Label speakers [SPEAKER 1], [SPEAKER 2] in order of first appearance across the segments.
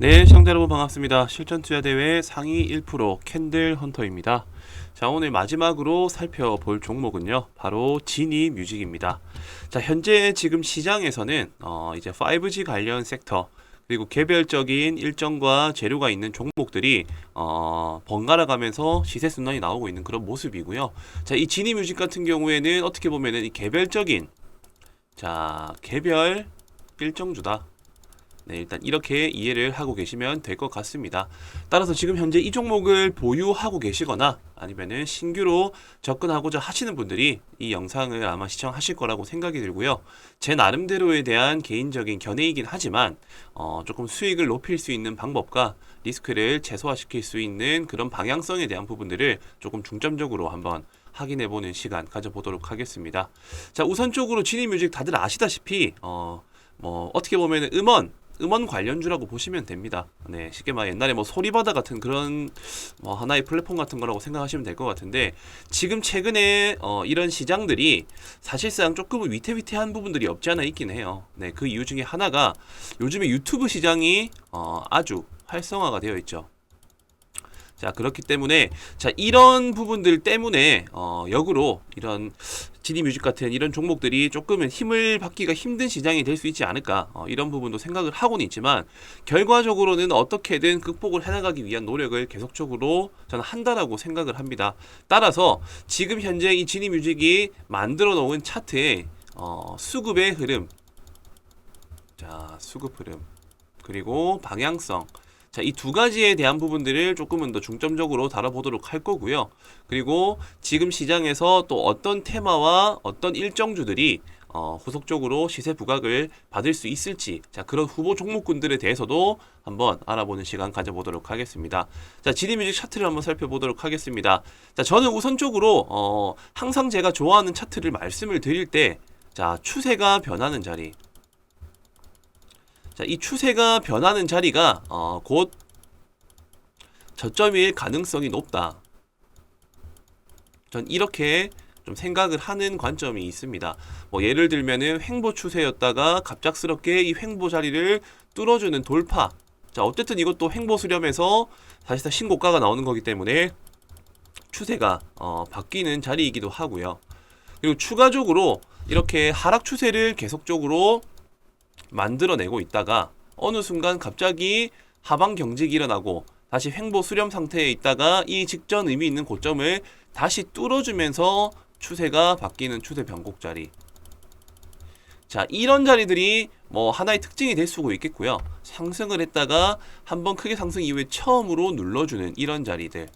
[SPEAKER 1] 네, 시청자 여러분 반갑습니다. 실전투자대회 상위 1% 캔들 헌터입니다. 자, 오늘 마지막으로 살펴볼 종목은요, 바로 지니 뮤직입니다. 자, 현재 지금 시장에서는 이제 5G 관련 섹터 그리고 개별적인 일정과 재료가 있는 종목들이 번갈아 가면서 시세 순환이 나오고 있는 그런 모습이고요. 자, 이 지니 뮤직 같은 경우에는 어떻게 보면은 이 개별적인 개별 일정주다. 네, 일단 이렇게 이해를 하고 계시면 될 것 같습니다. 따라서 지금 현재 이 종목을 보유하고 계시거나 아니면은 신규로 접근하고자 하시는 분들이 이 영상을 아마 시청하실 거라고 생각이 들고요. 제 나름대로에 대한 개인적인 견해이긴 하지만 조금 수익을 높일 수 있는 방법과 리스크를 최소화시킬 수 있는 그런 방향성에 대한 부분들을 조금 중점적으로 한번 확인해보는 시간 가져보도록 하겠습니다. 자, 우선적으로 지니뮤직 다들 아시다시피 어떻게 보면 음원 관련주라고 보시면 됩니다. 네, 쉽게 말해 옛날에 소리바다 같은 그런 하나의 플랫폼 같은 거라고 생각하시면 될 것 같은데, 지금 최근에 이런 시장들이 사실상 조금은 위태위태한 부분들이 없지 않아 있긴 해요. 네, 그 이유 중에 하나가 요즘에 유튜브 시장이 아주 활성화가 되어 있죠. 자, 그렇기 때문에 이런 부분들 때문에 역으로 이런 지니뮤직 같은 이런 종목들이 조금은 힘을 받기가 힘든 시장이 될 수 있지 않을까, 이런 부분도 생각을 하고는 있지만, 결과적으로는 어떻게든 극복을 해나가기 위한 노력을 계속적으로 저는 한다라고 생각을 합니다. 따라서 지금 현재 이 지니뮤직이 만들어 놓은 차트의 수급의 흐름, 수급 흐름 그리고 방향성, 이 두 가지에 대한 부분들을 조금은 더 중점적으로 다뤄보도록 할 거고요. 그리고 지금 시장에서 또 어떤 테마와 어떤 일정주들이 후속적으로 시세 부각을 받을 수 있을지, 그런 후보 종목군들에 대해서도 한번 알아보는 시간 가져보도록 하겠습니다. 자, 지니뮤직 차트를 한번 살펴보도록 하겠습니다. 자, 저는 우선적으로 항상 제가 좋아하는 차트를 말씀을 드릴 때, 추세가 변하는 자리, 이 추세가 변하는 자리가 곧 저점일 가능성이 높다. 전 이렇게 좀 생각을 하는 관점이 있습니다. 예를 들면은 횡보 추세였다가 갑작스럽게 이 횡보 자리를 뚫어주는 돌파. 어쨌든 이것도 횡보 수렴에서 사실상 신고가가 나오는 거기 때문에 추세가 바뀌는 자리이기도 하고요. 그리고 추가적으로 이렇게 하락 추세를 계속적으로 만들어내고 있다가 어느 순간 갑자기 하방 경직이 일어나고 다시 횡보 수렴 상태에 있다가 이 직전 의미 있는 고점을 다시 뚫어주면서 추세가 바뀌는 추세 변곡 자리. 이런 자리들이 하나의 특징이 될 수가 있겠고요. 상승을 했다가 한번 크게 상승 이후에 처음으로 눌러주는 이런 자리들.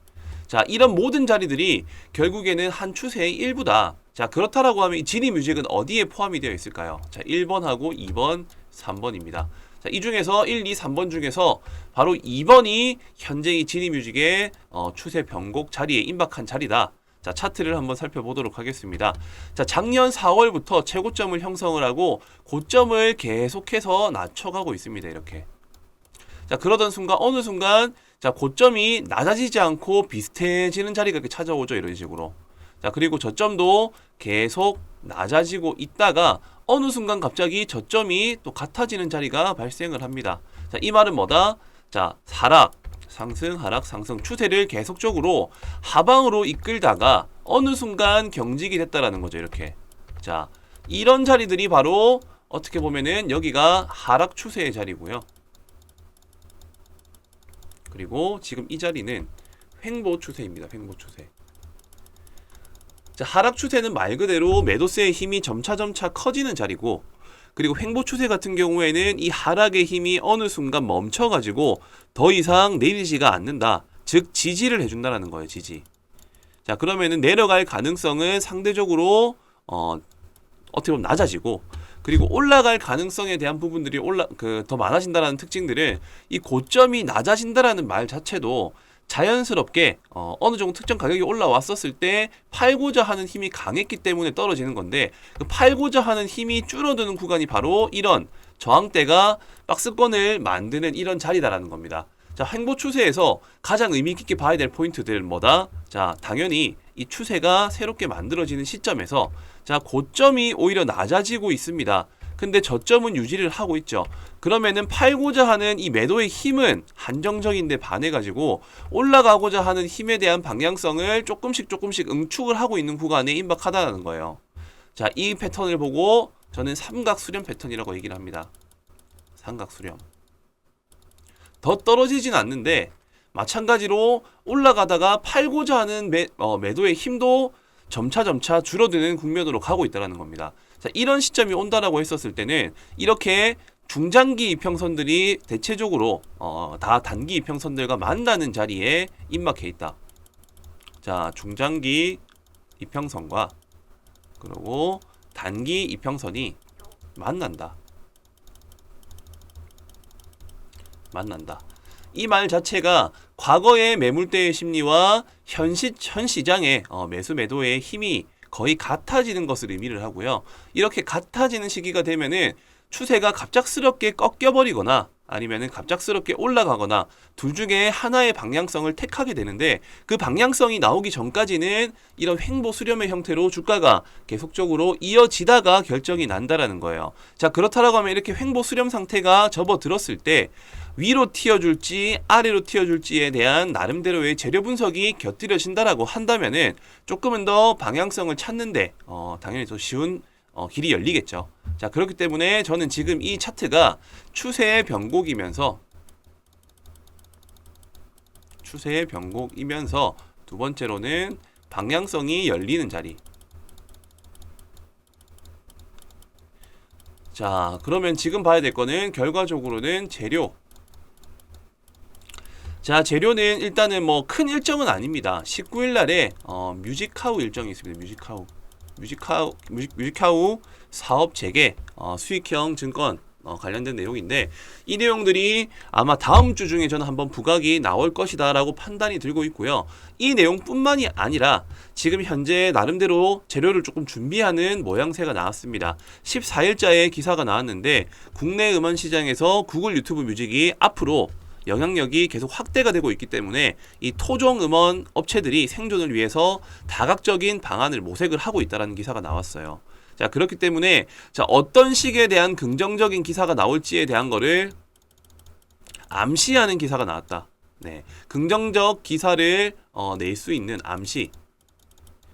[SPEAKER 1] 이런 모든 자리들이 결국에는 한 추세의 일부다. 그렇다라고 하면 이 지니뮤직은 어디에 포함이 되어 있을까요? 1번하고 2번, 3번입니다. 이 중에서 1, 2, 3번 중에서 바로 2번이 현재 이 지니뮤직의 추세 변곡 자리에 임박한 자리다. 차트를 한번 살펴보도록 하겠습니다. 작년 4월부터 최고점을 형성을 하고 고점을 계속해서 낮춰가고 있습니다. 이렇게. 그러던 순간 어느 순간 고점이 낮아지지 않고 비슷해지는 자리가 이렇게 찾아오죠. 이런 식으로. 그리고 저점도 계속 낮아지고 있다가 어느 순간 갑자기 저점이 또 같아지는 자리가 발생을 합니다. 이 말은 뭐다? 하락, 상승, 하락, 상승 추세를 계속적으로 하방으로 이끌다가 어느 순간 경직이 됐다라는 거죠. 이렇게. 이런 자리들이 바로 어떻게 보면은 여기가 하락 추세의 자리고요. 그리고 지금 이 자리는 횡보 추세입니다. 횡보 추세. 하락 추세는 말 그대로 매도세의 힘이 점차 커지는 자리고, 그리고 횡보 추세 같은 경우에는 이 하락의 힘이 어느 순간 멈춰가지고 더 이상 내리지가 않는다. 즉 지지를 해준다라는 거예요. 지지. 그러면은 내려갈 가능성은 상대적으로 어떻게 보면 낮아지고, 그리고 올라갈 가능성에 대한 부분들이 더 많아진다라는 특징들을, 이 고점이 낮아진다라는 말 자체도 자연스럽게 어느 정도 특정 가격이 올라왔었을 때 팔고자 하는 힘이 강했기 때문에 떨어지는 건데, 그 팔고자 하는 힘이 줄어드는 구간이 바로 이런 저항대가 박스권을 만드는 이런 자리다라는 겁니다. 횡보 추세에서 가장 의미 깊게 봐야 될 포인트들 뭐다? 당연히 이 추세가 새롭게 만들어지는 시점에서 고점이 오히려 낮아지고 있습니다. 근데 저점은 유지를 하고 있죠. 그러면은 팔고자 하는 이 매도의 힘은 한정적인데 반해가지고 올라가고자 하는 힘에 대한 방향성을 조금씩 응축을 하고 있는 구간에 임박하다는 거예요. 자, 이 패턴을 보고 저는 삼각 수렴 패턴이라고 얘기를 합니다. 삼각 수렴. 더 떨어지진 않는데 마찬가지로 올라가다가 팔고자 하는 매도의 힘도 점차 줄어드는 국면으로 가고 있다는 겁니다. 자, 이런 시점이 온다라고 했었을 때는 이렇게 중장기 이평선들이 대체적으로 다 단기 이평선들과 만나는 자리에 임박해 있다. 자, 중장기 이평선과 그리고 단기 이평선이 만난다. 이 말 자체가 과거의 매물대의 심리와 현 시장의 매수 매도의 힘이 거의 같아지는 것을 의미를 하고요. 이렇게 같아지는 시기가 되면은 추세가 갑작스럽게 꺾여버리거나 아니면은 갑작스럽게 올라가거나 둘 중에 하나의 방향성을 택하게 되는데, 그 방향성이 나오기 전까지는 이런 횡보 수렴의 형태로 주가가 계속적으로 이어지다가 결정이 난다라는 거예요. 자, 그렇다라고 하면 이렇게 횡보 수렴 상태가 접어들었을 때 위로 튀어줄지 아래로 튀어줄지에 대한 나름대로의 재료 분석이 곁들여진다라고 한다면은 조금은 더 방향성을 찾는데 당연히 더 쉬운 길이 열리겠죠. 자, 그렇기 때문에 저는 지금 이 차트가 추세의 변곡이면서 두 번째로는 방향성이 열리는 자리. 자, 그러면 지금 봐야 될 거는 결과적으로는 재료. 자, 재료는 일단은 뭐 큰 일정은 아닙니다. 19일 날에 뮤직하우 일정이 있습니다. 뮤직하우 사업 재개 수익형 증권 관련된 내용인데, 이 내용들이 아마 다음 주 중에 저는 한번 부각이 나올 것이다 라고 판단이 들고 있고요. 이 내용뿐만이 아니라 지금 현재 나름대로 재료를 조금 준비하는 모양새가 나왔습니다. 14일자에 기사가 나왔는데 국내 음원 시장에서 구글 유튜브 뮤직이 앞으로 영향력이 계속 확대가 되고 있기 때문에 이 토종 음원 업체들이 생존을 위해서 다각적인 방안을 모색을 하고 있다는 기사가 나왔어요. 자, 그렇기 때문에 자, 어떤 식에 대한 긍정적인 기사가 나올지에 대한 거를 암시하는 기사가 나왔다. 네, 긍정적 기사를 낼 수 있는 암시.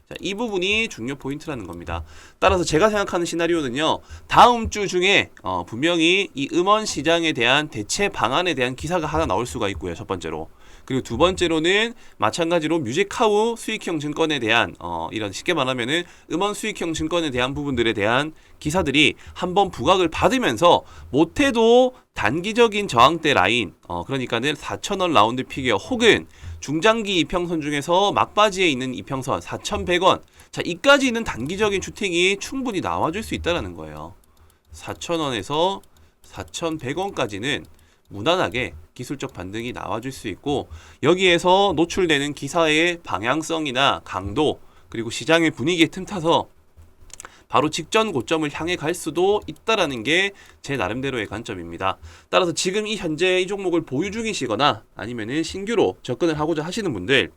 [SPEAKER 1] 자, 이 부분이 중요 포인트라는 겁니다. 따라서 제가 생각하는 시나리오는요, 다음 주 중에 분명히 이 음원 시장에 대한 대체 방안에 대한 기사가 하나 나올 수가 있고요. 첫 번째로. 그리고 두 번째로는 마찬가지로 뮤직하우 수익형 증권에 대한 이런 쉽게 말하면은 음원 수익형 증권에 대한 부분들에 대한 기사들이 한번 부각을 받으면서 못해도 단기적인 저항대 라인, 그러니까는 4,000원 라운드 피겨 혹은 중장기 이평선 중에서 막바지에 있는 이평선 4,100원, 자, 이까지는 단기적인 주택이 충분히 나와줄 수 있다는 거예요. 4,000원에서 4,100원까지는 무난하게 기술적 반등이 나와줄 수 있고, 여기에서 노출되는 기사의 방향성이나 강도, 그리고 시장의 분위기에 틈타서 바로 직전 고점을 향해 갈 수도 있다라는 게 제 나름대로의 관점입니다. 따라서 지금 이 현재 이 종목을 보유 중이시거나 아니면은 신규로 접근을 하고자 하시는 분들,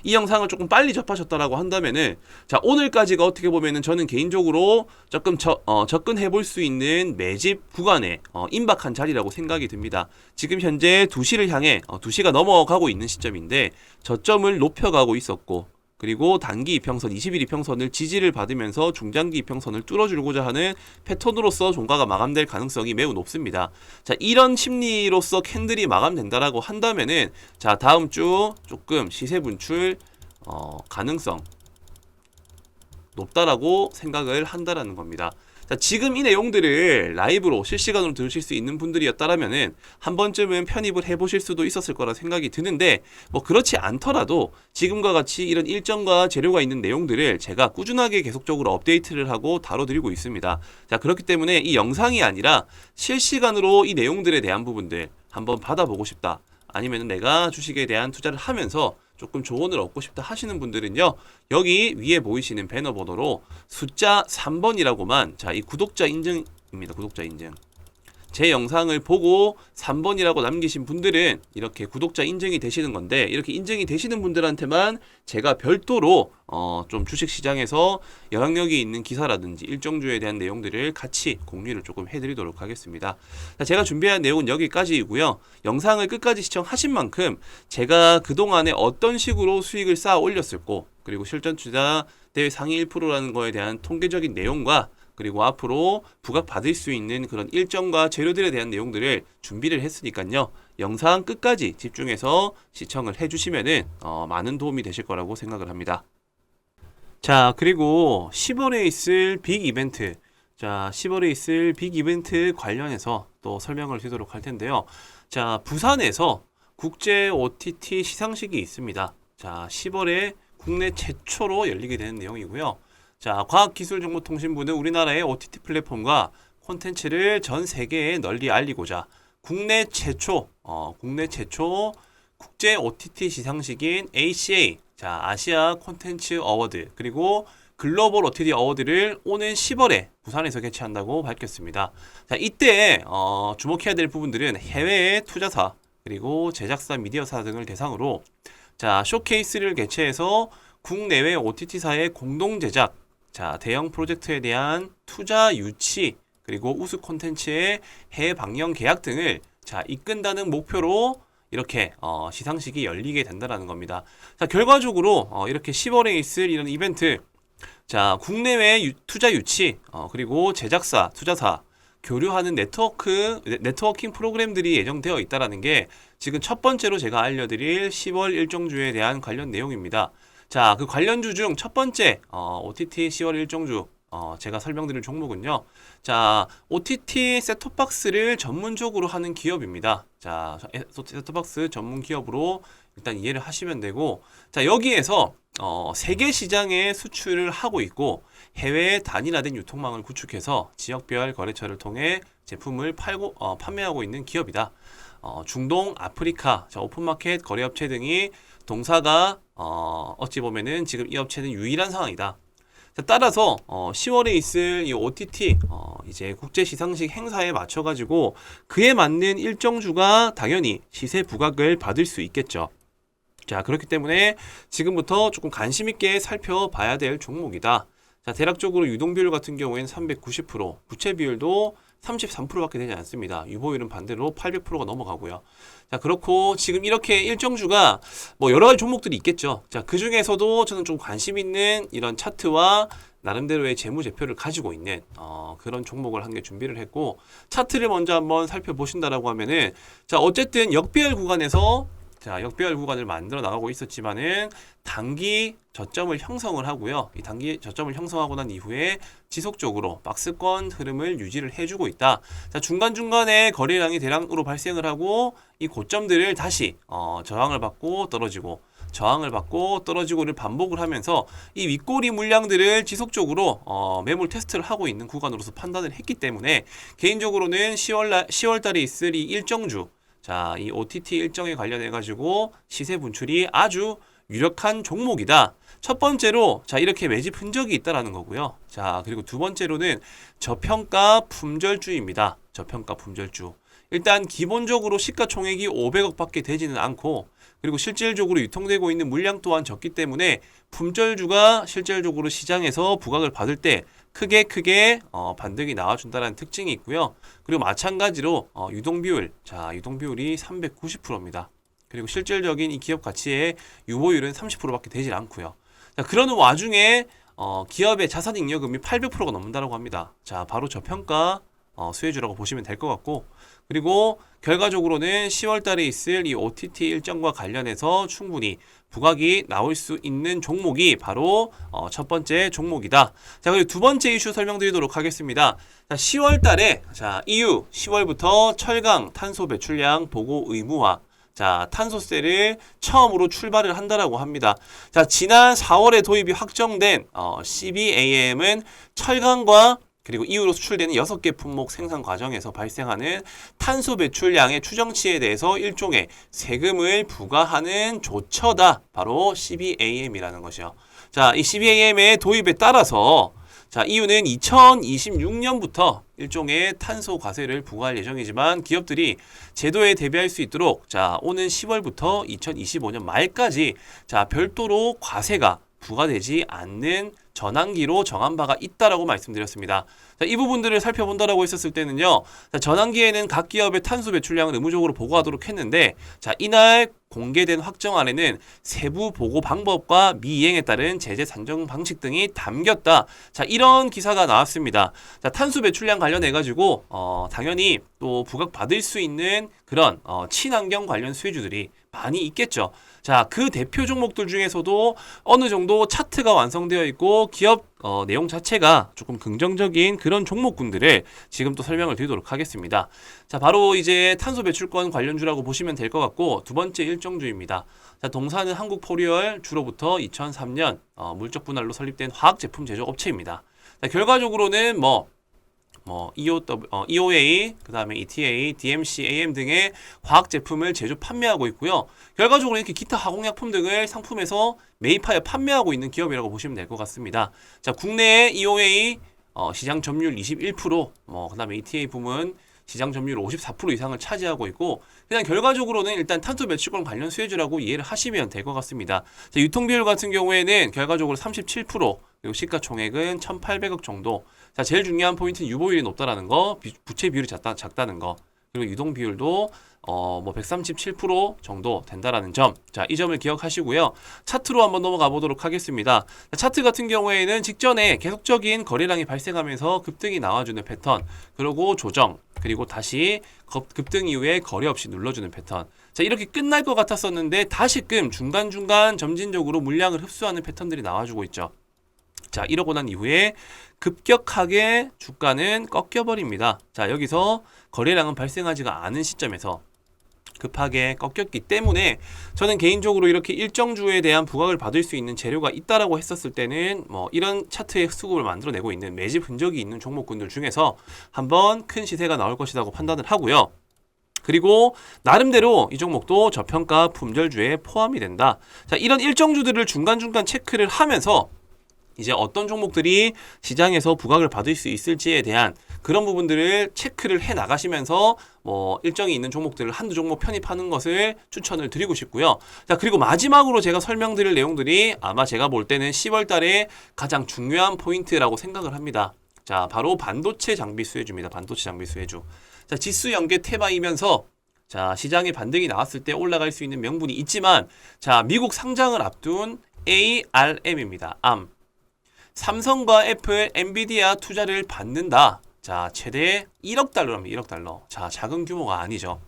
[SPEAKER 1] 이 영상을 조금 빨리 접하셨다라고 한다면은, 자, 오늘까지가 어떻게 보면은 저는 개인적으로 조금 접근해 볼 수 있는 매집 구간에 임박한 자리라고 생각이 듭니다. 지금 현재 2시를 향해 2시가 넘어가고 있는 시점인데 저점을 높여가고 있었고, 그리고 단기 이평선 20일 이평선을 지지를 받으면서 중장기 이평선을 뚫어주고자 하는 패턴으로서 종가가 마감될 가능성이 매우 높습니다. 자, 이런 심리로서 캔들이 마감된다라고 한다면은, 자, 다음 주 조금 시세 분출 가능성 높다라고 생각을 한다라는 겁니다. 자, 지금 이 내용들을 라이브로 실시간으로 들으실 수 있는 분들이었다라면은 한 번쯤은 편입을 해보실 수도 있었을 거라 생각이 드는데, 뭐 그렇지 않더라도 지금과 같이 이런 일정과 재료가 있는 내용들을 제가 꾸준하게 계속적으로 업데이트를 하고 다뤄드리고 있습니다. 자, 그렇기 때문에 이 영상이 아니라 실시간으로 이 내용들에 대한 부분들 한번 받아보고 싶다, 아니면 내가 주식에 대한 투자를 하면서 조금 조언을 얻고 싶다 하시는 분들은요, 여기 위에 보이시는 배너 번호로 숫자 3번이라고만, 자, 이 구독자 인증입니다. 구독자 인증. 제 영상을 보고 3번이라고 남기신 분들은 이렇게 구독자 인증이 되시는 건데, 이렇게 인증이 되시는 분들한테만 제가 별도로 좀 주식시장에서 영향력이 있는 기사라든지 일정주에 대한 내용들을 같이 공유를 조금 해드리도록 하겠습니다. 자, 제가 준비한 내용은 여기까지이고요. 영상을 끝까지 시청하신 만큼 제가 그동안에 어떤 식으로 수익을 쌓아 올렸을고, 그리고 실전 투자 대회 상위 1%라는 거에 대한 통계적인 내용과, 그리고 앞으로 부각받을 수 있는 그런 일정과 재료들에 대한 내용들을 준비를 했으니까요. 영상 끝까지 집중해서 시청을 해주시면은 많은 도움이 되실 거라고 생각을 합니다. 자, 그리고 10월에 있을 빅 이벤트. 자, 10월에 있을 빅 이벤트 관련해서 또 설명을 드리도록 할 텐데요. 자, 부산에서 국제 OTT 시상식이 있습니다. 자, 10월에 국내 최초로 열리게 되는 내용이고요. 자, 과학기술정보통신부는 우리나라의 OTT 플랫폼과 콘텐츠를 전 세계에 널리 알리고자 국내 최초 국제 OTT 시상식인 ACA, 자, 아시아 콘텐츠 어워드, 그리고 글로벌 OTT 어워드를 오는 10월에 부산에서 개최한다고 밝혔습니다. 자, 이때 주목해야 될 부분들은 해외의 투자사, 그리고 제작사, 미디어사 등을 대상으로 자, 쇼케이스를 개최해서 국내외 OTT사의 공동 제작, 자, 대형 프로젝트에 대한 투자 유치, 그리고 우수 콘텐츠의 해외 방영 계약 등을 자, 이끈다는 목표로 이렇게 시상식이 열리게 된다는 겁니다. 자, 결과적으로 이렇게 10월에 있을 이런 이벤트, 자, 국내외 투자 유치, 그리고 제작사, 투자사 교류하는 네트워킹 프로그램들이 예정되어 있다는 게 지금 첫 번째로 제가 알려드릴 10월 일정주에 대한 관련 내용입니다. 자, 그 관련주 중 첫 번째 OTT 10월 일정주 제가 설명드릴 종목은요. 자, OTT 셋톱박스를 전문적으로 하는 기업입니다. 자, 셋톱박스 전문 기업으로 일단 이해를 하시면 되고, 자, 여기에서 세계 시장에 수출을 하고 있고 해외에 단일화된 유통망을 구축해서 지역별 거래처를 통해 제품을 판매하고 있는 기업이다. 중동, 아프리카, 자, 오픈마켓 거래업체 등이 동사가 어찌 보면은 지금 이 업체는 유일한 상황이다. 자, 따라서 10월에 있을 이 OTT 이제 국제 시상식 행사에 맞춰 가지고 그에 맞는 일정주가 당연히 시세 부각을 받을 수 있겠죠. 자, 그렇기 때문에 지금부터 조금 관심 있게 살펴봐야 될 종목이다. 자, 대략적으로 유동비율 같은 경우에는 390%, 부채 비율도 33%밖에 되지 않습니다. 유보율은 반대로 800%가 넘어가고요. 자, 그렇고 지금 이렇게 일정주가 뭐 여러 가지 종목들이 있겠죠. 자, 그 중에서도 저는 좀 관심 있는 이런 차트와 나름대로의 재무제표를 가지고 있는 그런 종목을 한 개 준비를 했고, 차트를 먼저 한번 살펴보신다라고 하면은, 자, 어쨌든 역배열 구간에서 자, 역배열 구간을 만들어 나가고 있었지만은 단기 저점을 형성을 하고요. 이 단기 저점을 형성하고 난 이후에 지속적으로 박스권 흐름을 유지를 해주고 있다. 자, 중간중간에 거래량이 대량으로 발생을 하고 이 고점들을 다시 저항을 받고 떨어지고, 저항을 받고 떨어지고를 반복을 하면서 이 윗꼬리 물량들을 지속적으로 매물 테스트를 하고 있는 구간으로서 판단을 했기 때문에 개인적으로는 10월 달에 있을 이 일정주, 자, 이 OTT 일정에 관련해 가지고 시세 분출이 아주 유력한 종목이다. 첫 번째로 자, 이렇게 매집 흔적이 있다라는 거고요. 자, 그리고 두 번째로는 저평가 품절주입니다. 저평가 품절주. 일단 기본적으로 시가총액이 500억밖에 되지는 않고, 그리고 실질적으로 유통되고 있는 물량 또한 적기 때문에 품절주가 실질적으로 시장에서 부각을 받을 때 크게 반등이 나와준다는 특징이 있고요. 그리고 마찬가지로 유동비율, 자, 유동비율이 390%입니다. 그리고 실질적인 이 기업 가치의 유보율은 30%밖에 되질 않고요. 자, 그러는 와중에 기업의 자산 잉여금이 800%가 넘는다고 합니다. 자, 바로 저평가 수혜주라고 보시면 될 것 같고, 그리고 결과적으로는 10월 달에 있을 이 OTT 일정과 관련해서 충분히 부각이 나올 수 있는 종목이 바로 첫 번째 종목이다. 자, 그리고 두 번째 이슈 설명드리도록 하겠습니다. 자, 10월 달에 자, EU 10월부터 철강 탄소 배출량 보고 의무화, 자, 탄소세를 처음으로 출발을 한다라고 합니다. 자, 지난 4월에 도입이 확정된 CBAM은 철강과 그리고 이후로 수출되는 6개 품목 생산 과정에서 발생하는 탄소 배출량의 추정치에 대해서 일종의 세금을 부과하는 조처다. 바로 CBAM이라는 것이요. 자, 이 CBAM의 도입에 따라서 자, 이유는 2026년부터 일종의 탄소 과세를 부과할 예정이지만 기업들이 제도에 대비할 수 있도록 자, 오는 10월부터 2025년 말까지 자, 별도로 과세가 부과되지 않는 전환기로 정한 바가 있다라고 말씀드렸습니다. 자, 이 부분들을 살펴본다라고 했었을 때는요. 자, 전환기에는 각 기업의 탄소 배출량을 의무적으로 보고하도록 했는데 자, 이날 공개된 확정안에는 세부 보고 방법과 미이행에 따른 제재 산정 방식 등이 담겼다. 자, 이런 기사가 나왔습니다. 자, 탄소 배출량 관련해 가지고 당연히 또 부각받을 수 있는 그런 친환경 관련 수혜주들이 많이 있겠죠. 자, 그 대표 종목들 중에서도 어느 정도 차트가 완성되어 있고 기업 내용 자체가 조금 긍정적인 그런 종목군들을 지금 또 설명을 드리도록 하겠습니다. 자, 바로 이제 탄소 배출권 관련주라고 보시면 될 것 같고 두 번째 일정주입니다. 자, 동사는 한국포리얼 주로부터 2003년 물적 분할로 설립된 화학 제품 제조 업체입니다. 자, 결과적으로는 EOA, 그 다음에 ETA, DMC, AM 등의 화학 제품을 제조 판매하고 있고요. 결과적으로 이렇게 기타 화공약품 등을 상품에서 매입하여 판매하고 있는 기업이라고 보시면 될 것 같습니다. 자, 국내에 EOA 시장 점유율 21%, 그 다음에 ETA 부문 시장 점유율 54% 이상을 차지하고 있고 그냥 결과적으로는 일단 탄소 배출권 관련 수혜주라고 이해를 하시면 될 것 같습니다. 자, 유통 비율 같은 경우에는 결과적으로 37%, 그리고 시가총액은 1,800억 정도. 자, 제일 중요한 포인트는 유보율이 높다라는 거, 부채 비율이 작다는 거, 그리고 유동 비율도 137% 정도 된다라는 점. 자, 이 점을 기억하시고요. 차트로 한번 넘어가 보도록 하겠습니다. 자, 차트 같은 경우에는 직전에 계속적인 거래량이 발생하면서 급등이 나와주는 패턴, 그리고 조정, 그리고 다시 급등 이후에 거래 없이 눌러주는 패턴. 자, 이렇게 끝날 것 같았었는데 다시금 중간중간 점진적으로 물량을 흡수하는 패턴들이 나와주고 있죠. 자, 이러고 난 이후에 급격하게 주가는 꺾여버립니다. 자, 여기서 거래량은 발생하지가 않은 시점에서 급하게 꺾였기 때문에 저는 개인적으로 이렇게 일정주에 대한 부각을 받을 수 있는 재료가 있다라고 했었을 때는 이런 차트의 수급을 만들어내고 있는 매집 흔적이 있는 종목군들 중에서 한번 큰 시세가 나올 것이라고 판단을 하고요. 그리고 나름대로 이 종목도 저평가 품절주에 포함이 된다. 자, 이런 일정주들을 중간중간 체크를 하면서 이제 어떤 종목들이 시장에서 부각을 받을 수 있을지에 대한 그런 부분들을 체크를 해 나가시면서 일정이 있는 종목들을 한두 종목 편입하는 것을 추천을 드리고 싶고요. 자, 그리고 마지막으로 제가 설명드릴 내용들이 아마 제가 볼 때는 10월 달에 가장 중요한 포인트라고 생각을 합니다. 자, 바로 반도체 장비 수혜주입니다. 반도체 장비 수혜주. 자, 지수 연계 테마이면서 자, 시장에 반등이 나왔을 때 올라갈 수 있는 명분이 있지만 자, 미국 상장을 앞둔 ARM입니다. ARM. 삼성과 애플, 엔비디아 투자를 받는다. 자, 최대 1억 달러랍니다. 1억 달러. 자, 작은 규모가 아니죠.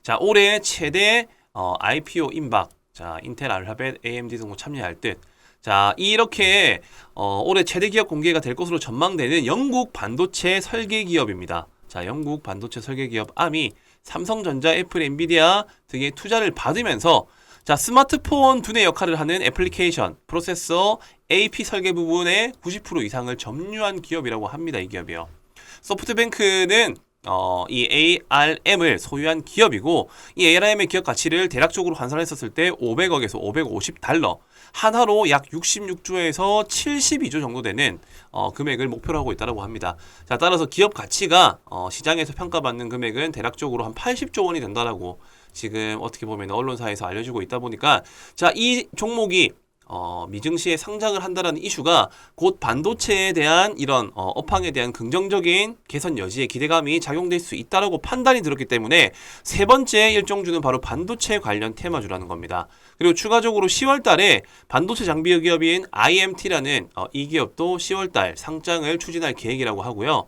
[SPEAKER 1] 자, 올해 최대 IPO 임박. 자, 인텔, 알파벳, AMD 등도 참여할 듯. 자, 이렇게 올해 최대 기업 공개가 될 것으로 전망되는 영국 반도체 설계 기업입니다. 자, 영국 반도체 설계 기업 ARM이 삼성전자, 애플, 엔비디아 등의 투자를 받으면서 자, 스마트폰 두뇌 역할을 하는 애플리케이션, 프로세서, AP 설계 부분의 90% 이상을 점유한 기업이라고 합니다. 이 기업이요. 소프트뱅크는 이 ARM을 소유한 기업이고 이 ARM의 기업 가치를 대략적으로 환산했었을 때 500억에서 550달러, 한화로 약 66조에서 72조 정도 되는 금액을 목표로 하고 있다고 합니다. 자, 따라서 기업 가치가 시장에서 평가받는 금액은 대략적으로 한 80조 원이 된다라고 지금 어떻게 보면 언론사에서 알려지고 있다 보니까 자, 이 종목이 미증시에 상장을 한다라는 이슈가 곧 반도체에 대한 이런 업황에 대한 긍정적인 개선 여지에 기대감이 작용될 수 있다라고 판단이 들었기 때문에 세 번째 일정주는 바로 반도체 관련 테마주라는 겁니다. 그리고 추가적으로 10월 달에 반도체 장비 기업인 IMT라는 이 기업도 10월 달 상장을 추진할 계획이라고 하고요.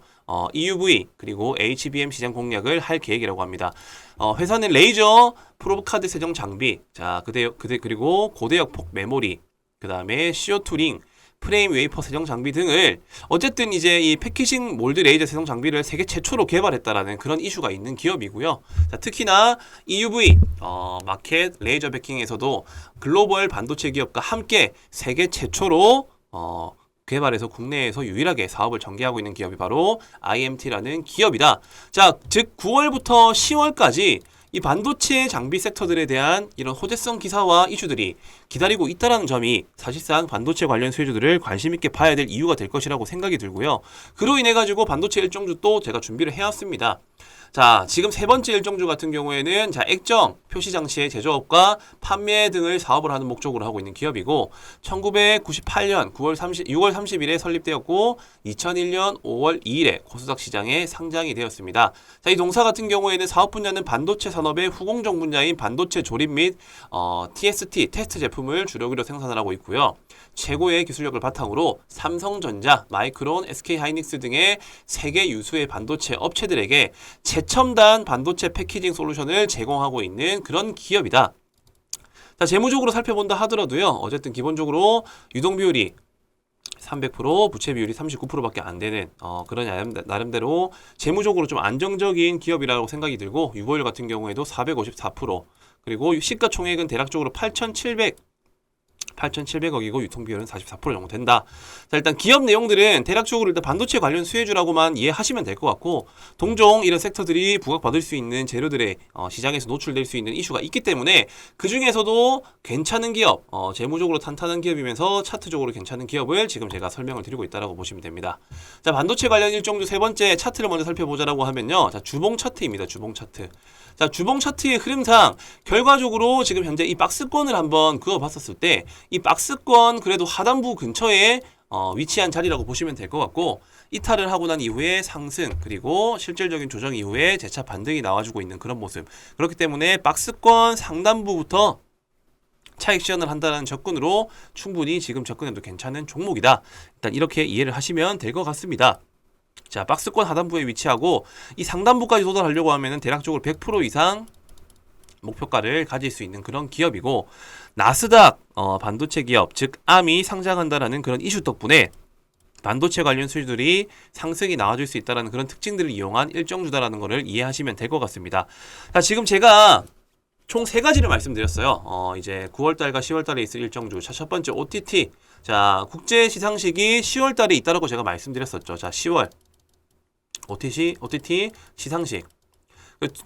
[SPEAKER 1] EUV 그리고 HBM 시장 공략을 할 계획이라고 합니다. 회사는 레이저 프로브카드 세정 장비, 자, 그리고 고대역 폭 메모리, 그 다음에 CO2 링, 프레임 웨이퍼 세정 장비 등을 어쨌든 이제 이 패키징 몰드 레이저 세정 장비를 세계 최초로 개발했다라는 그런 이슈가 있는 기업이고요. 자, 특히나 EUV 마켓 레이저 베킹에서도 글로벌 반도체 기업과 함께 세계 최초로 개발해서 국내에서 유일하게 사업을 전개하고 있는 기업이 바로 IMT라는 기업이다. 자, 즉 9월부터 10월까지 이 반도체 장비 섹터들에 대한 이런 호재성 기사와 이슈들이 기다리고 있다는 점이 사실상 반도체 관련 수혜주들을 관심 있게 봐야 될 이유가 될 것이라고 생각이 들고요. 그로 인해 가지고 반도체 일정주 또 제가 준비를 해왔습니다. 자, 지금 세 번째 일정주 같은 경우에는 자, 액정, 표시 장치의 제조업과 판매 등을 사업을 하는 목적으로 하고 있는 기업이고 1998년 6월 30일에 설립되었고 2001년 5월 2일에 코스닥 시장에 상장이 되었습니다. 자, 이 동사 같은 경우에는 사업 분야는 반도체 산업의 후공정 분야인 반도체 조립 및 TST, 테스트 제품을 주력으로 생산을 하고 있고요. 최고의 기술력을 바탕으로 삼성전자, 마이크론, SK하이닉스 등의 세계 유수의 반도체 업체들에게 최첨단 반도체 패키징 솔루션을 제공하고 있는 그런 기업이다. 자, 재무적으로 살펴본다 하더라도요. 어쨌든 기본적으로 유동 비율이 300%, 부채 비율이 39%밖에 안 되는 그런 나름대로 재무적으로 좀 안정적인 기업이라고 생각이 들고 유보율 같은 경우에도 454%, 그리고 시가총액은 대략적으로 8,700억이고 유통비율은 44% 정도 된다. 자, 일단 기업 내용들은 대략적으로 일단 반도체 관련 수혜주라고만 이해하시면 될 것 같고, 동종 이런 섹터들이 부각받을 수 있는 재료들의 시장에서 노출될 수 있는 이슈가 있기 때문에 그 중에서도 괜찮은 기업, 재무적으로 탄탄한 기업이면서 차트적으로 괜찮은 기업을 지금 제가 설명을 드리고 있다라고 보시면 됩니다. 자, 반도체 관련 일정주 세 번째 차트를 먼저 살펴보자라고 하면요. 자, 주봉 차트입니다. 주봉 차트. 자, 주봉 차트의 흐름상 결과적으로 지금 현재 이 박스권을 한번 그어봤었을 때 이 박스권 그래도 하단부 근처에 위치한 자리라고 보시면 될 것 같고, 이탈을 하고 난 이후에 상승, 그리고 실질적인 조정 이후에 재차 반등이 나와주고 있는 그런 모습. 그렇기 때문에 박스권 상단부부터 차익 실현을 한다는 접근으로 충분히 지금 접근해도 괜찮은 종목이다. 일단 이렇게 이해를 하시면 될 것 같습니다. 자, 박스권 하단부에 위치하고 이 상단부까지 도달하려고 하면은 대략적으로 100% 이상 목표가를 가질 수 있는 그런 기업이고, 나스닥 반도체 기업, 즉 암이 상장한다라는 그런 이슈 덕분에 반도체 관련 수주들이 상승이 나와줄 수 있다는 그런 특징들을 이용한 일정주다라는 것을 이해하시면 될 것 같습니다. 자, 지금 제가 총 세 가지를 말씀드렸어요. 이제 9월달과 10월달에 있을 일정주. 자, 첫 번째 OTT. 자, 국제 시상식이 10월달에 있다라고 제가 말씀드렸었죠. 자, 10월 OTT 시상식.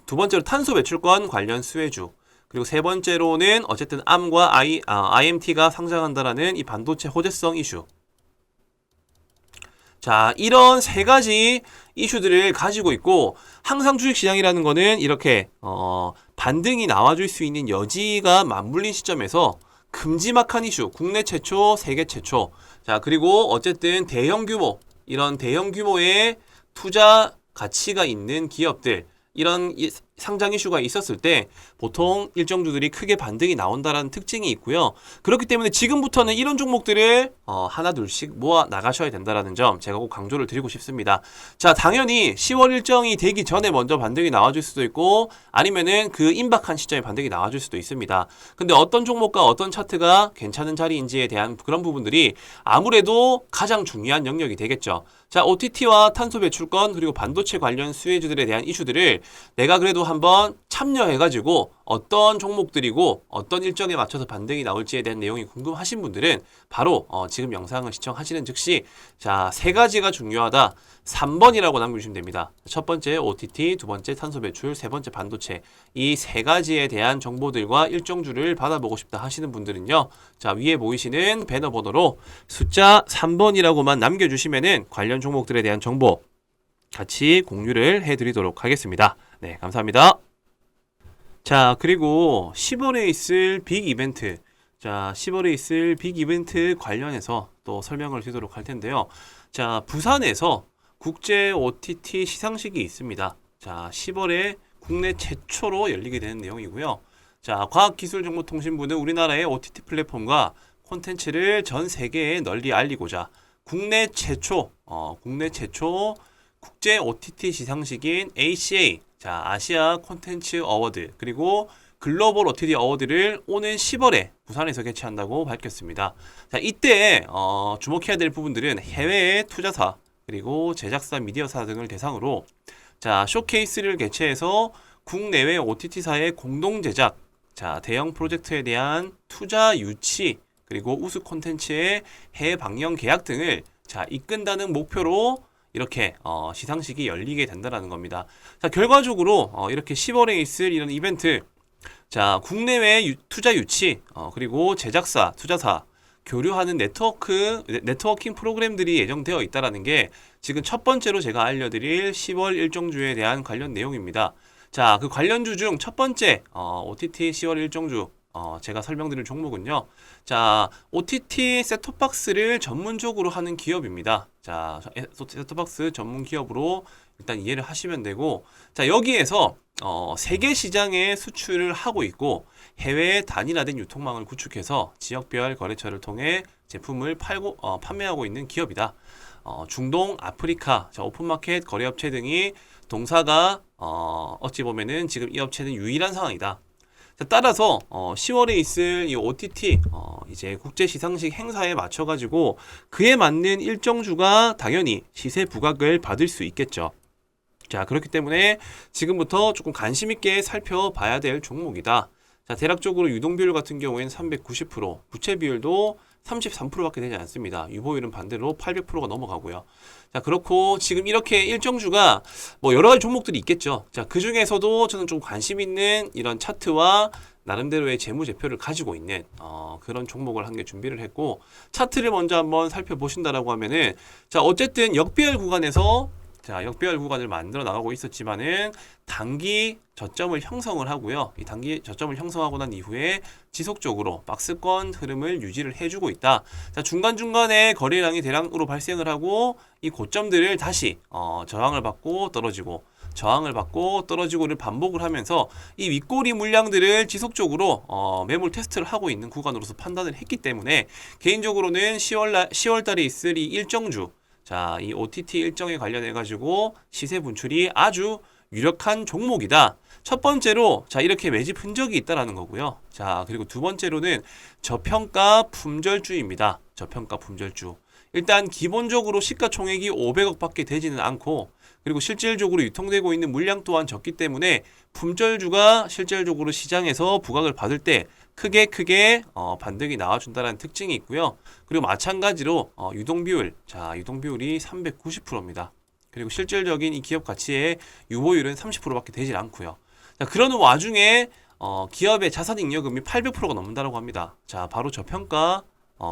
[SPEAKER 1] 두 번째로 탄소 배출권 관련 수혜주. 그리고 세 번째로는 어쨌든 암과 IMT가 상장한다라는 이 반도체 호재성 이슈. 자, 이런 세 가지 이슈들을 가지고 있고, 항상 주식시장이라는 거는 이렇게 반등이 나와줄 수 있는 여지가 맞물린 시점에서 큼지막한 이슈, 국내 최초, 세계 최초. 자, 그리고 어쨌든 대형 규모, 이런 대형 규모의 투자 가치가 있는 기업들, 이런 상장 이슈가 있었을 때 보통 일정주들이 크게 반등이 나온다라는 특징이 있고요. 그렇기 때문에 지금부터는 이런 종목들을 하나 둘씩 모아 나가셔야 된다라는 점 제가 꼭 강조를 드리고 싶습니다. 자, 당연히 10월 일정이 되기 전에 먼저 반등이 나와줄 수도 있고, 아니면은 그 임박한 시점에 반등이 나와줄 수도 있습니다. 근데 어떤 종목과 어떤 차트가 괜찮은 자리인지에 대한 그런 부분들이 아무래도 가장 중요한 영역이 되겠죠. 자, OTT와 탄소 배출권 그리고 반도체 관련 수혜주들에 대한 이슈들을 내가 그래도 한번 참여해가지고 어떤 종목들이고 어떤 일정에 맞춰서 반등이 나올지에 대한 내용이 궁금하신 분들은 바로 지금 영상을 시청하시는 즉시 자, 세 가지가 중요하다. 3번이라고 남겨주시면 됩니다. 첫 번째 OTT, 두 번째 탄소 배출, 세 번째 반도체. 이 세 가지에 대한 정보들과 일정주를 받아보고 싶다 하시는 분들은요. 자, 위에 보이시는 배너 번호로 숫자 3번이라고만 남겨주시면은 관련 종목들에 대한 정보 같이 공유를 해드리도록 하겠습니다. 네, 감사합니다. 자, 그리고 10월에 있을 빅 이벤트. 자, 10월에 있을 빅 이벤트 관련해서 또 설명을 드리도록 할 텐데요. 자, 부산에서 국제 OTT 시상식이 있습니다. 자, 10월에 국내 최초로 열리게 되는 내용이고요. 자, 과학기술정보통신부는 우리나라의 OTT 플랫폼과 콘텐츠를 전 세계에 널리 알리고자 국내 최초 국제 OTT 시상식인 ACA, 자, 아시아 콘텐츠 어워드, 그리고 글로벌 OTT 어워드를 오는 10월에 부산에서 개최한다고 밝혔습니다. 자, 이때 주목해야 될 부분들은 해외의 투자사, 그리고 제작사, 미디어사 등을 대상으로 자, 쇼케이스를 개최해서 국내외 OTT사의 공동 제작, 자, 대형 프로젝트에 대한 투자 유치, 그리고 우수 콘텐츠의 해외 방영 계약 등을 자, 이끈다는 목표로 이렇게 시상식이 열리게 된다라는 겁니다. 자, 결과적으로 이렇게 10월에 있을 이런 이벤트, 자, 국내외 투자 유치, 그리고 제작사, 투자사, 교류하는 네트워킹 프로그램들이 예정되어 있다라는 게 지금 첫 번째로 제가 알려드릴 10월 일정주에 대한 관련 내용입니다. 자, 그 관련주 중 첫 번째, OTT 10월 일정주, 제가 설명드릴 종목은요. 자, OTT 셋톱박스를 전문적으로 하는 기업입니다. 자, 셋톱박스 전문 기업으로 일단 이해를 하시면 되고, 자, 여기에서 세계 시장에 수출을 하고 있고 해외 단일화된 유통망을 구축해서 지역별 거래처를 통해 제품을 판매하고 있는 기업이다. 중동, 아프리카, 자, 오픈마켓 거래업체 등이 동사가 어찌 보면은 지금 이 업체는 유일한 상황이다. 자, 따라서 10월에 있을 이 OTT 이제 국제 시상식 행사에 맞춰 가지고 그에 맞는 일정주가 당연히 시세 부각을 받을 수 있겠죠. 자, 그렇기 때문에 지금부터 조금 관심 있게 살펴봐야 될 종목이다. 자, 대략적으로 유동 비율 같은 경우에는 390%, 부채 비율도 33%밖에 되지 않습니다. 유보율은 반대로 800%가 넘어가고요. 자, 그렇고 지금 이렇게 일정주가 뭐 여러 가지 종목들이 있겠죠. 자, 그 중에서도 저는 좀 관심 있는 이런 차트와 나름대로의 재무제표를 가지고 있는 그런 종목을 한 개 준비를 했고, 차트를 먼저 한번 살펴보신다라고 하면은, 자, 어쨌든 역배열 구간에서 역배열 구간을 만들어 나가고 있었지만은 단기 저점을 형성을 하고요. 이 단기 저점을 형성하고 난 이후에 지속적으로 박스권 흐름을 유지를 해주고 있다. 자, 중간중간에 거래량이 대량으로 발생을 하고 이 고점들을 다시 저항을 받고 떨어지고 저항을 받고 떨어지고를 반복을 하면서 이 윗꼬리 물량들을 지속적으로 매물 테스트를 하고 있는 구간으로서 판단을 했기 때문에 개인적으로는 10월 달에 있을 이 일정주, 자, 이 OTT 일정에 관련해 가지고 시세 분출이 아주 유력한 종목이다. 첫 번째로, 자, 이렇게 매집 흔적이 있다라는 거고요. 자, 그리고 두 번째로는 저평가 품절주입니다. 저평가 품절주. 일단 기본적으로 시가총액이 500억 밖에 되지는 않고, 그리고 실질적으로 유통되고 있는 물량 또한 적기 때문에 품절주가 실질적으로 시장에서 부각을 받을 때 크게 반등이 나와준다는 특징이 있고요. 그리고 마찬가지로 유동비율, 자, 유동비율이 390%입니다. 그리고 실질적인 이 기업 가치의 유보율은 30%밖에 되질 않고요. 자, 그러는 와중에 기업의 자산 잉여금이 800%가 넘는다고 합니다. 자, 바로 저평가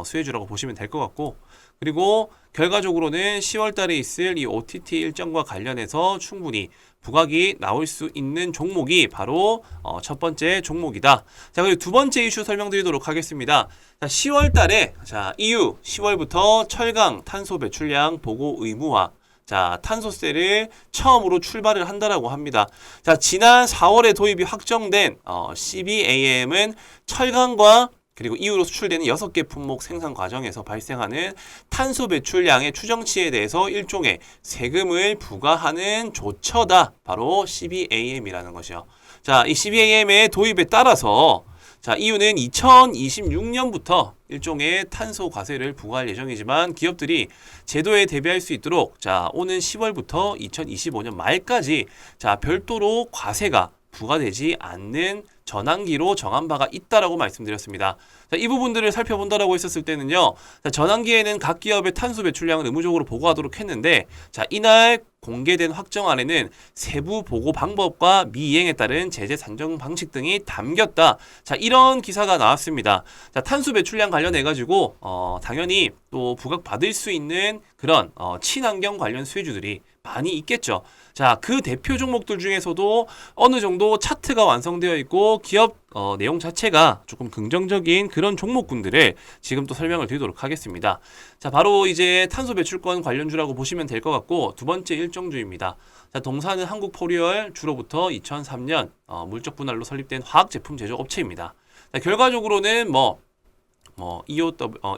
[SPEAKER 1] 수혜주라고 보시면 될 것 같고, 그리고 결과적으로는 10월 달에 있을 이 OTT 일정과 관련해서 충분히 부각이 나올 수 있는 종목이 바로 첫 번째 종목이다. 자, 그리고 두 번째 이슈 설명드리도록 하겠습니다. 자, 10월 달에, 자, EU 10월부터 철강 탄소 배출량 보고 의무화, 자, 탄소세를 처음으로 출발을 한다라고 합니다. 자, 지난 4월에 도입이 확정된 CBAM은 철강과 그리고 이후로 수출되는 6개 품목 생산 과정에서 발생하는 탄소 배출량의 추정치에 대해서 일종의 세금을 부과하는 조처다. 바로 CBAM이라는 것이요. 자, 이 CBAM의 도입에 따라서, 자, EU는 2026년부터 일종의 탄소 과세를 부과할 예정이지만 기업들이 제도에 대비할 수 있도록, 자, 오는 10월부터 2025년 말까지, 자, 별도로 과세가 부과되지 않는 전환기로 정한 바가 있다라고 말씀드렸습니다. 자, 이 부분들을 살펴본다라고 했었을 때는요. 자, 전환기에는 각 기업의 탄소 배출량을 의무적으로 보고하도록 했는데, 자, 이날 공개된 확정안에는 세부 보고 방법과 미이행에 따른 제재 산정 방식 등이 담겼다. 자, 이런 기사가 나왔습니다. 자, 탄소 배출량 관련해 가지고 당연히 또 부각받을 수 있는 그런 친환경 관련 수혜주들이 많이 있겠죠. 자, 그 대표 종목들 중에서도 어느 정도 차트가 완성되어 있고 기업 내용 자체가 조금 긍정적인 그런 종목군들을 지금 또 설명을 드리도록 하겠습니다. 자, 바로 이제 탄소 배출권 관련주라고 보시면 될 것 같고, 두 번째 일정주입니다. 자, 동사는 한국포리얼, 주로부터 2003년 물적 분할로 설립된 화학 제품 제조 업체입니다. 자, 결과적으로는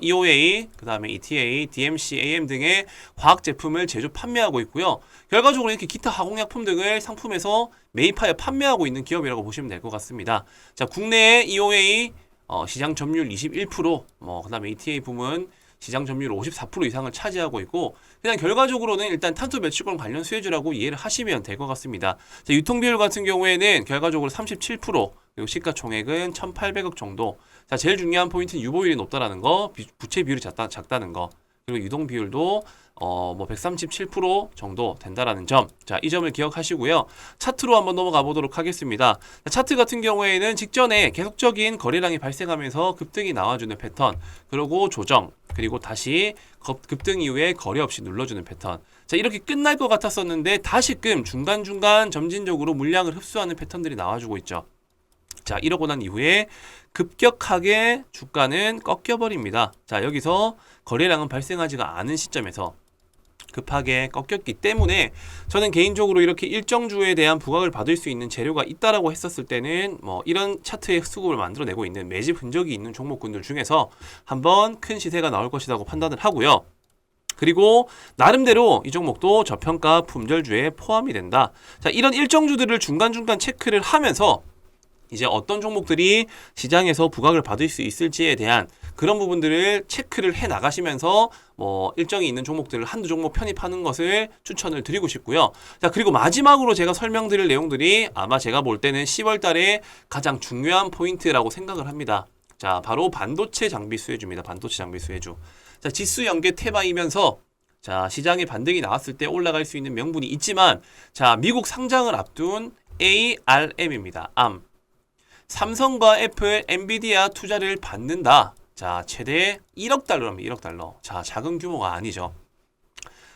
[SPEAKER 1] EOA, 그 다음에 ETA, DMC, AM 등의 화학 제품을 제조 판매하고 있고요. 결과적으로 이렇게 기타 화공약품 등을 상품에서 매입하여 판매하고 있는 기업이라고 보시면 될 것 같습니다. 자, 국내에 EOA 시장 점유율 21%, 그 다음에 ETA 부문 시장 점유율 54% 이상을 차지하고 있고, 그냥 결과적으로는 일단 탄소 배출권 관련 수혜주라고 이해를 하시면 될 것 같습니다. 자, 유통 비율 같은 경우에는 결과적으로 37%, 그리고 시가총액은 1,800억 정도. 자, 제일 중요한 포인트는 유보율이 높다라는 거, 부채 비율이 작다는 거. 그리고 유동 비율도 뭐 137% 정도 된다라는 점. 자, 이 점을 기억하시고요. 차트로 한번 넘어가 보도록 하겠습니다. 차트 같은 경우에는 직전에 계속적인 거래량이 발생하면서 급등이 나와주는 패턴, 그리고 조정, 그리고 다시 급등 이후에 거래 없이 눌러주는 패턴. 자, 이렇게 끝날 것 같았었는데 다시금 중간중간 점진적으로 물량을 흡수하는 패턴들이 나와주고 있죠. 자, 이러고 난 이후에 급격하게 주가는 꺾여버립니다. 자, 여기서 거래량은 발생하지가 않은 시점에서 급하게 꺾였기 때문에 저는 개인적으로 이렇게 일정주에 대한 부각을 받을 수 있는 재료가 있다라고 했었을 때는 뭐 이런 차트의 수급을 만들어내고 있는 매집 흔적이 있는 종목군들 중에서 한번 큰 시세가 나올 것이라고 판단을 하고요. 그리고 나름대로 이 종목도 저평가 품절주에 포함이 된다. 자, 이런 일정주들을 중간중간 체크를 하면서 이제 어떤 종목들이 시장에서 부각을 받을 수 있을지에 대한 그런 부분들을 체크를 해 나가시면서 뭐 일정이 있는 종목들을 한두 종목 편입하는 것을 추천을 드리고 싶고요. 자, 그리고 마지막으로 제가 설명드릴 내용들이 아마 제가 볼 때는 10월 달에 가장 중요한 포인트라고 생각을 합니다. 자, 바로 반도체 장비 수혜주입니다. 반도체 장비 수혜주. 자, 지수 연계 테마이면서 자, 시장에 반등이 나왔을 때 올라갈 수 있는 명분이 있지만 자, 미국 상장을 앞둔 ARM입니다. ARM. 삼성과 애플, 엔비디아 투자를 받는다. 자, 최대 1억 달러입니다. 1억 달러. 자, 작은 규모가 아니죠.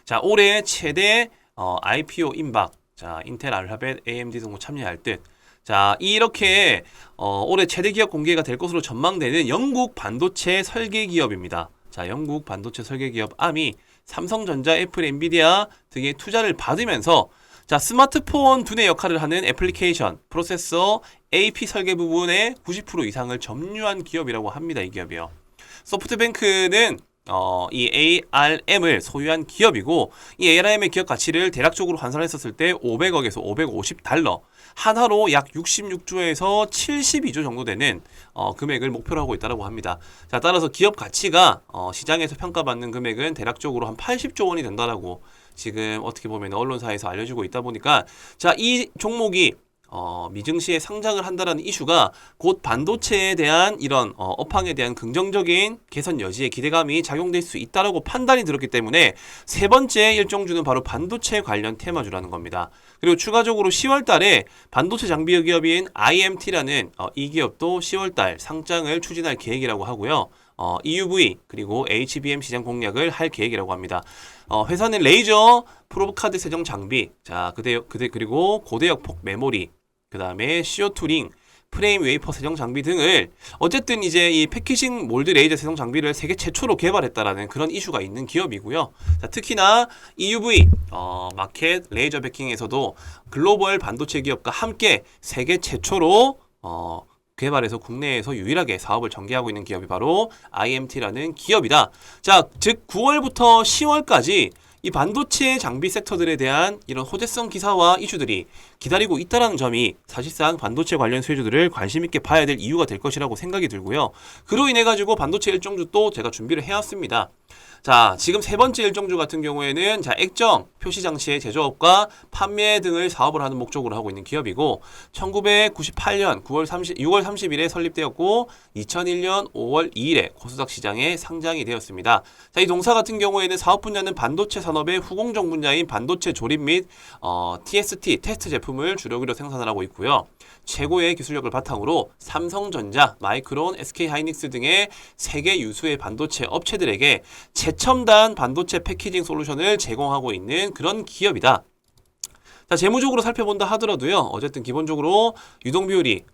[SPEAKER 1] 자, 올해 최대 IPO 임박. 자, 인텔, 알파벳, AMD 등도 참여할 듯. 자, 이렇게 올해 최대 기업 공개가 될 것으로 전망되는 영국 반도체 설계 기업입니다. 자, 영국 반도체 설계 기업 ARM이 삼성전자, 애플, 엔비디아 등의 투자를 받으면서 자, 스마트폰 두뇌 역할을 하는 애플리케이션, 프로세서, AP 설계 부분의 90% 이상을 점유한 기업이라고 합니다. 이 기업이요. 소프트뱅크는 이 ARM을 소유한 기업이고 이 ARM의 기업 가치를 대략적으로 환산했었을 때 500억에서 550달러, 한화로 약 66조에서 72조 정도 되는 금액을 목표로 하고 있다고 합니다. 자, 따라서 기업 가치가 시장에서 평가받는 금액은 대략적으로 한 80조 원이 된다라고 지금 어떻게 보면 언론사에서 알려지고 있다 보니까 자, 이 종목이 미증시에 상장을 한다라는 이슈가 곧 반도체에 대한 이런 업황에 대한 긍정적인 개선 여지에 기대감이 작용될 수 있다라고 판단이 들었기 때문에 세 번째 일정주는 바로 반도체 관련 테마주라는 겁니다. 그리고 추가적으로 10월 달에 반도체 장비 기업인 IMT라는 이 기업도 10월 달 상장을 추진할 계획이라고 하고요. EUV 그리고 HBM 시장 공략을 할 계획이라고 합니다. 회사는 레이저 프로브카드 세정 장비, 자, 그리고 고대역 폭 메모리, 그 다음에 CO2 링, 프레임 웨이퍼 세정 장비 등을 어쨌든 이제 이 패키징 몰드 레이저 세정 장비를 세계 최초로 개발했다라는 그런 이슈가 있는 기업이고요. 자, 특히나 EUV 마켓 레이저 베킹에서도 글로벌 반도체 기업과 함께 세계 최초로 개발해서 국내에서 유일하게 사업을 전개하고 있는 기업이 바로 IMT라는 기업이다. 자, 즉 9월부터 10월까지 이 반도체 장비 섹터들에 대한 이런 호재성 기사와 이슈들이 기다리고 있다는 점이 사실상 반도체 관련 수혜주들을 관심 있게 봐야 될 이유가 될 것이라고 생각이 들고요. 그로 인해 가지고 반도체 일정주 또 제가 준비를 해왔습니다. 자, 지금 세 번째 일정주 같은 경우에는 자, 액정, 표시 장치의 제조업과 판매 등을 사업을 하는 목적으로 하고 있는 기업이고 1998년 6월 30일에 설립되었고 2001년 5월 2일에 코스닥 시장에 상장이 되었습니다. 자, 이 동사 같은 경우에는 사업 분야는 반도체 산업의 후공정 분야인 반도체 조립 및 TST 테스트 제품을 주력으로 생산을 하고 있고요. 최고의 기술력을 바탕으로 삼성전자, 마이크론, SK하이닉스 등의 세계 유수의 반도체 업체들에게 최첨단 반도체 패키징 솔루션을 제공하고 있는 그런 기업이다. 자, 재무적으로 살펴본다 하더라도요. 어쨌든 기본적으로 유동 비율이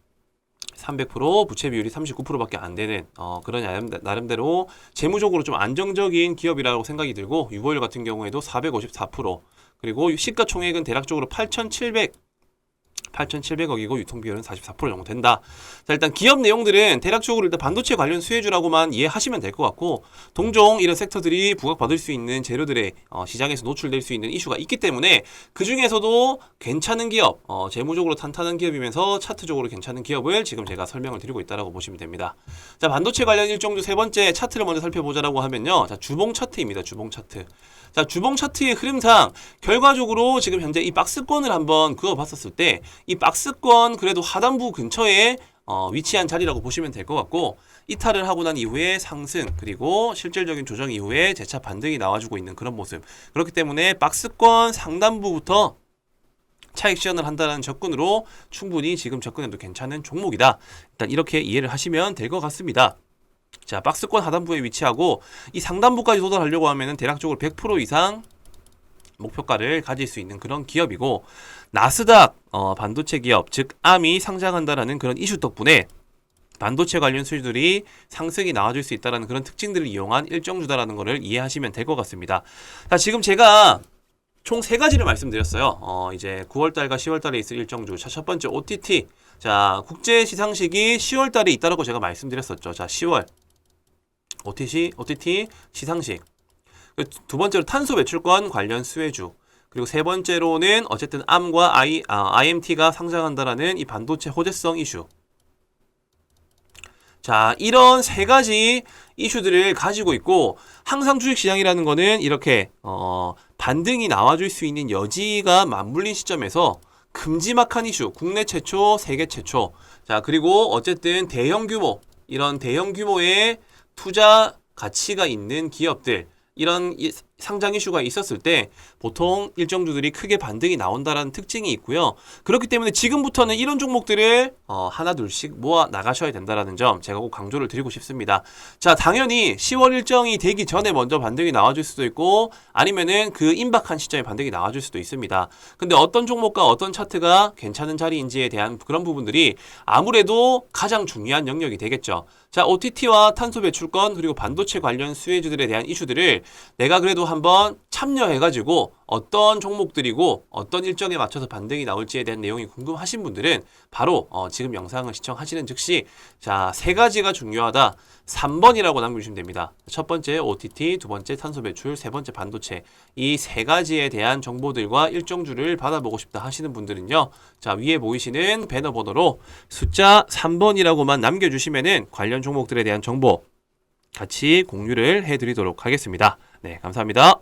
[SPEAKER 1] 300%, 부채 비율이 39%밖에 안 되는 그런 나름대로 재무적으로 좀 안정적인 기업이라고 생각이 들고 유보율 같은 경우에도 454%, 그리고 시가총액은 대략적으로 8,700억이고 유통비율은 44% 정도 된다. 자, 일단 기업 내용들은 대략적으로 일단 반도체 관련 수혜주라고만 이해하시면 될 것 같고 동종 이런 섹터들이 부각받을 수 있는 재료들의 시장에서 노출될 수 있는 이슈가 있기 때문에 그 중에서도 괜찮은 기업, 재무적으로 탄탄한 기업이면서 차트적으로 괜찮은 기업을 지금 제가 설명을 드리고 있다라고 보시면 됩니다. 자, 반도체 관련 일정주 세 번째 차트를 먼저 살펴보자라고 하면요. 자, 주봉 차트입니다. 주봉 차트. 자, 주봉 차트의 흐름상 결과적으로 지금 현재 이 박스권을 한번 그어봤었을 때 이 박스권 그래도 하단부 근처에 위치한 자리라고 보시면 될 것 같고, 이탈을 하고 난 이후에 상승, 그리고 실질적인 조정 이후에 재차 반등이 나와주고 있는 그런 모습. 그렇기 때문에 박스권 상단부부터 차익 실현을 한다는 접근으로 충분히 지금 접근해도 괜찮은 종목이다. 일단 이렇게 이해를 하시면 될 것 같습니다. 자, 박스권 하단부에 위치하고 이 상단부까지 도달하려고 하면은 대략적으로 100% 이상 목표가를 가질 수 있는 그런 기업이고, 나스닥 반도체 기업, 즉 암이 상장한다라는 그런 이슈 덕분에 반도체 관련 수주들이 상승이 나와줄 수 있다는 그런 특징들을 이용한 일정주다라는 것을 이해하시면 될 것 같습니다. 자, 지금 제가 총 3가지를 말씀드렸어요. 이제 9월달과 10월달에 있을 일정주. 자, 첫 번째 OTT. 자, 국제 시상식이 10월달에 있다라고 제가 말씀드렸었죠. 자, 10월 OTT 시상식. 두 번째로 탄소 배출권 관련 수혜주. 그리고 세 번째로는 어쨌든 암과 IMT가 상장한다라는 이 반도체 호재성 이슈. 자, 이런 3가지 이슈들을 가지고 있고, 항상 주식시장이라는 거는 이렇게 반등이 나와줄 수 있는 여지가 맞물린 시점에서 큼지막한 이슈, 국내 최초, 세계 최초. 자, 그리고 어쨌든 대형 규모, 이런 대형 규모의 투자 가치가 있는 기업들, 이런 상장 이슈가 있었을 때 보통 일정주들이 크게 반등이 나온다라는 특징이 있고요. 그렇기 때문에 지금부터는 이런 종목들을 하나 둘씩 모아 나가셔야 된다라는 점 제가 꼭 강조를 드리고 싶습니다. 자, 당연히 10월 일정이 되기 전에 먼저 반등이 나와줄 수도 있고, 아니면은 그 임박한 시점에 반등이 나와줄 수도 있습니다. 근데 어떤 종목과 어떤 차트가 괜찮은 자리인지에 대한 그런 부분들이 아무래도 가장 중요한 영역이 되겠죠. 자, OTT와 탄소 배출권, 그리고 반도체 관련 수혜주들에 대한 이슈들을 내가 그래도 한번 참여해가지고 어떤 종목들이고 어떤 일정에 맞춰서 반등이 나올지에 대한 내용이 궁금하신 분들은 바로 지금 영상을 시청하시는 즉시, 자, 3가지가 중요하다. 3번이라고 남겨주시면 됩니다. 첫 번째 OTT, 두 번째 탄소 배출, 세 번째 반도체. 이 3가지에 대한 정보들과 일정주를 받아보고 싶다 하시는 분들은요. 자, 위에 보이시는 배너 번호로 숫자 3번이라고만 남겨주시면은 관련 종목들에 대한 정보 같이 공유를 해드리도록 하겠습니다. 네, 감사합니다.